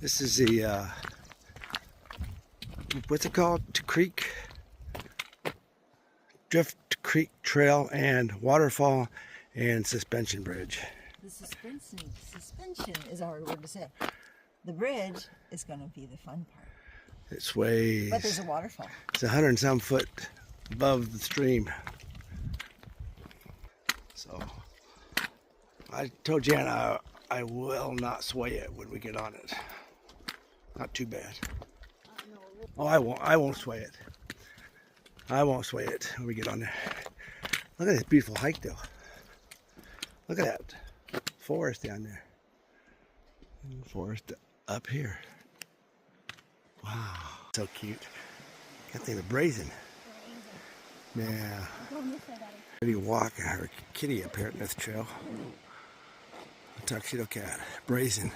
This is the, what's it called? Drift Creek Trail and Waterfall and Suspension Bridge. The suspension is a hard word to say. The bridge is going to be the fun part. It's way... But there's a waterfall. It's 100 and some foot above the stream. So, I told Jan I will not sway it when we get on it. Not too bad. Oh, I won't sway it. I won't sway it when we get on there. Look at this beautiful hike though. Look at that forest down there. And forest up here. Wow, so cute. Can't think of brazen. Yeah. Pretty walk her kitty up here in this trail. A tuxedo cat, brazen.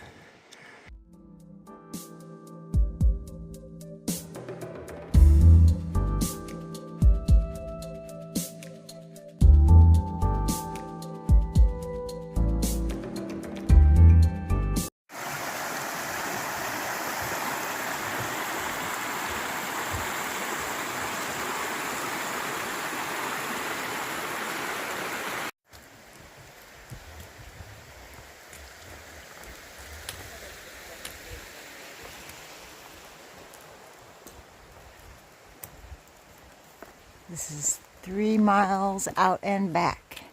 This is 3 miles out and back.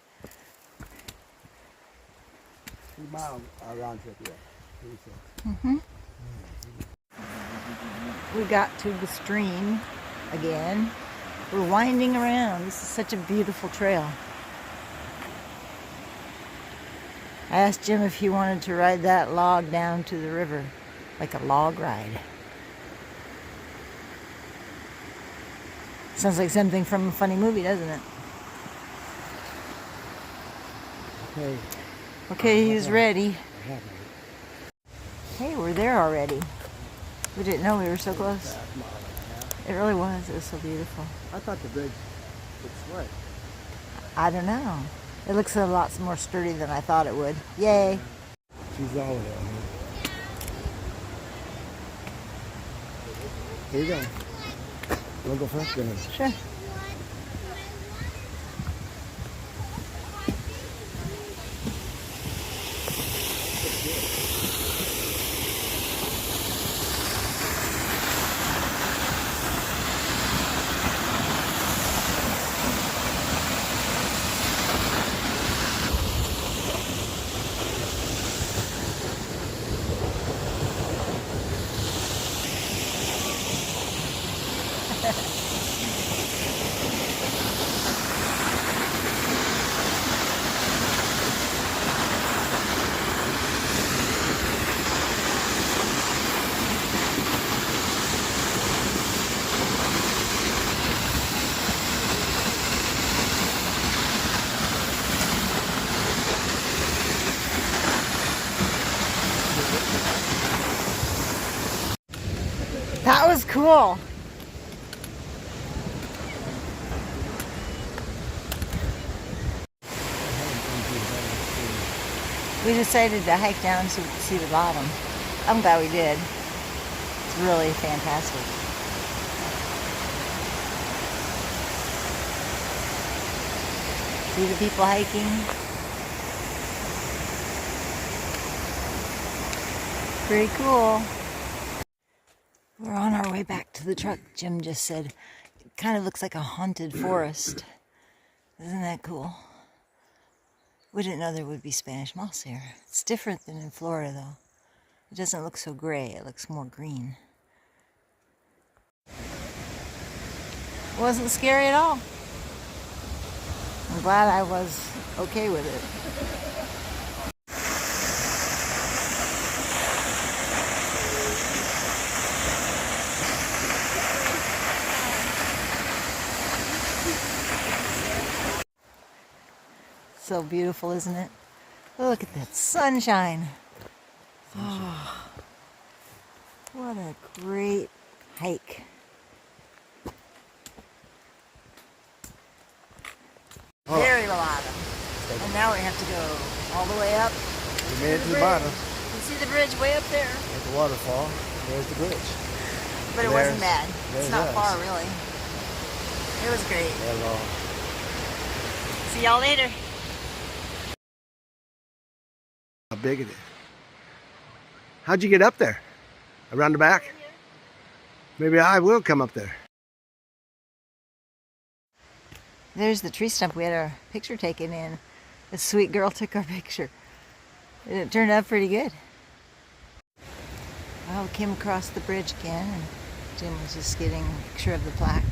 3 miles round trip, yeah. We got to the stream again. We're winding around. This is such a beautiful trail. I asked Jim if he wanted to ride that log down to the river, like a log ride. Sounds like something from a funny movie, doesn't it? Okay. Okay, he's ready. Hey, we're there already. We didn't know we were so close. It really was. It was so beautiful. I thought the bridge would sway. I don't know. It looks a lot more sturdy than I thought it would. Yay. She's all in it. Here you go. You want to go first? Sure. That was cool. We decided to hike down so we could see the bottom. I'm glad we did. It's really fantastic. See the people hiking? Pretty cool. We're on our way back to the truck. Jim just said it kind of looks like a haunted forest. Isn't that cool? We didn't know there would be Spanish moss here. It's different than in Florida, though. It doesn't look so gray. It looks more green. It wasn't scary at all. I'm glad I was okay with it. So beautiful, isn't it? Look at that sunshine. Oh, what a great hike. Very low bottom. And now we have to go all the way up. We made it to the bottom. The see the bridge way up there. At the waterfall, there's the bridge. But it wasn't bad. It's not us. far, really. It was great. Hello. See y'all later. How big it is. How'd you get up there? Around the back? Maybe I will come up there. There's the tree stump we had our picture taken in. The sweet girl took our picture. And it turned out pretty good. Well, we came across the bridge again, and Jim was just getting a picture of the plaque.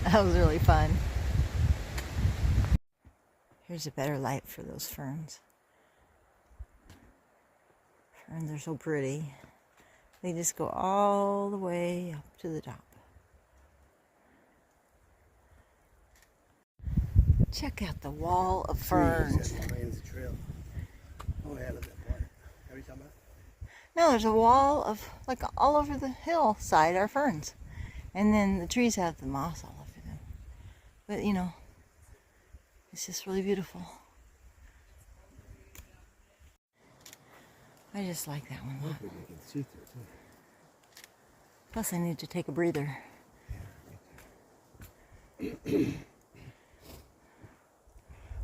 That was really fun. Here's a better light for those ferns. Ferns are so pretty. They just go all the way up to the top. Check out the wall of ferns. Oh, yeah, look at that part. Are you talking about? No, there's a wall of, like, all over the hillside are ferns. And then the trees have the moss all over them. But, you know, it's just really beautiful. I just like that one a lot. Plus, I need to take a breather. I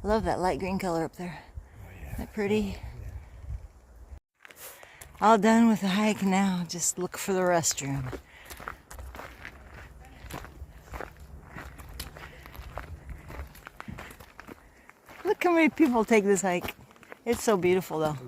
love that light green color up there. Isn't that pretty? All done with the hike now. Just look for the restroom. Look how many people take this hike. It's so beautiful though.